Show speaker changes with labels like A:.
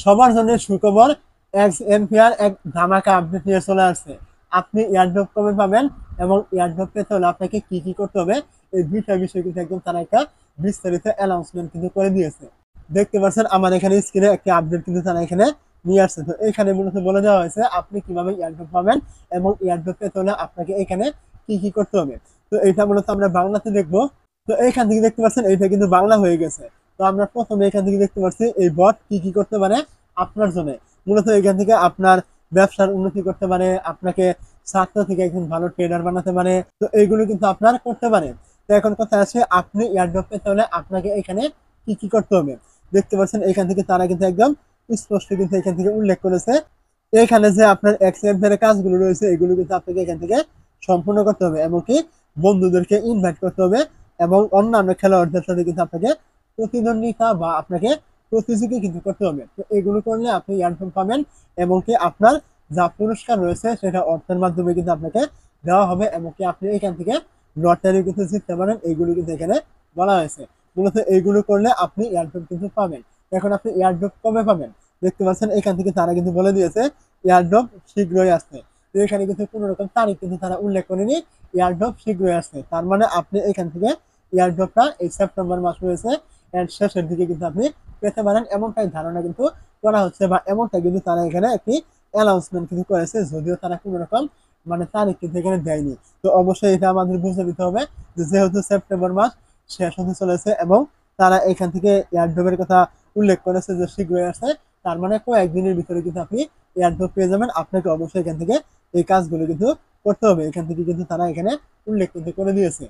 A: সবার জন্য সুখবর, এক্সএমপিআর এক ধামাকা আপডেট নিয়ে চলে আসছে। আপনি এয়ারড্রপ কবে পাবেন এবং এয়ারড্রপ পেতে হলে আপনাকে কি কি করতে হবে, এই দুইটা বিষয় কিন্তু একদম তারা একটা বিস্তারিত অ্যানাউন্সমেন্ট কিন্তু করে দিয়েছে। দেখতে পাচ্ছেন আমার এখানে স্ক্রিনে একটি আপডেট কিন্তু তারা এখানে নিয়ে আসছে। তো এখানে মূলত বলে দেওয়া হয়েছে আপনি কিভাবে এয়ারড্রপ পাবেন এবং এয়ারড্রপ পেতে হলে আপনাকে এখানে কি কি করতে হবে। তো এটা মূলত আমরা বাংলাতে দেখবো। তো এইখান থেকে দেখতে পাচ্ছেন এইটা কিন্তু বাংলা হয়ে গেছে। তো আমরা প্রথমে এখান থেকে দেখতে পাচ্ছি এই বট কি কি করতে পারে আপনার জন্য। মূলত এখান থেকে আপনার ব্যবসার উন্নতি করতে পারে, আপনাকে ছাত্র থেকে একজন ভালো ট্রেডার বানাতে পারে। তো এইগুলো কিন্তু আপনার করতে পারে। তো এখন কথা আছে আপনি এয়ারড্রপ পেতে হলে আপনাকে এখানে কি কি করতে হবে। দেখতে পাচ্ছেন এখান থেকে তারা কিন্তু একদম স্পষ্ট কিন্তু এখান থেকে উল্লেখ করেছে। এখানে যে আপনার এক্সএমপি এর কাজগুলো রয়েছে এগুলো কিন্তু আপনাকে এখান থেকে সম্পূর্ণ করতে হবে, এমনকি বন্ধুদেরকে ইনভাইট করতে হবে এবং অন্যান্য খেলোয়াড়দের সাথে কিন্তু আপনাকে প্রতিদ্বন্দ্বিতা বা আপনাকে প্রতিযোগী কিন্তু করতে হবে। তো এগুলো করলে আপনি ইয়ারফোন পাবেন এবং কি আপনার যা পুরস্কার রয়েছে সেটা অর্থের মাধ্যমে কিন্তু আপনাকে দেওয়া হবে এবং কি আপনি এখান থেকে লটারি কিন্তু জিততে পারেন। এইগুলো কিন্তু এখানে বলা হয়েছে। মূলত এইগুলো করলে আপনি এয়ারড্রপ কিন্তু পাবেন। এখন আপনি এয়ারড্রপ কবে পাবেন দেখতে পাচ্ছেন এখান থেকে তারা কিন্তু বলে দিয়েছে এয়ারড্রপ শীঘ্রই আসছে। তো এখানে কিন্তু কোনো রকম তারিখ কিন্তু তারা উল্লেখ করেনি, এয়ারড্রপ শীঘ্রই আসছে। তার মানে আপনি এখান থেকে এয়ারড্রপটা এই সেপ্টেম্বর মাস রয়েছে এর শেষের দিকে কিন্তু আপনি পেতে পারেন এমনটাই ধারণা কিন্তু করা হচ্ছে, বা এমনটা কিন্তু তারা এখানে একটি অ্যানাউন্সমেন্ট কিন্তু করেছে, যদিও তারা কোনো রকম তারিখ কিন্তু এখানে দেয়নি। তো অবশ্যই এটা আমাদের বুঝে নিতে হবে যে যেহেতু সেপ্টেম্বর মাস শেষ হতে চলেছে এবং তারা এখান থেকে এয়ারড্রপের কথা উল্লেখ করেছে যে শীঘ্রই আসছে, তার মানে কয়েকদিনের ভিতরে কিন্তু আপনি এয়ারড্রপ পেয়ে যাবেন। আপনাকে অবশ্যই এখান থেকে এই কাজগুলো কিন্তু করতে হবে, এখান থেকে কিন্তু তারা এখানে উল্লেখ কিন্তু করে দিয়েছে।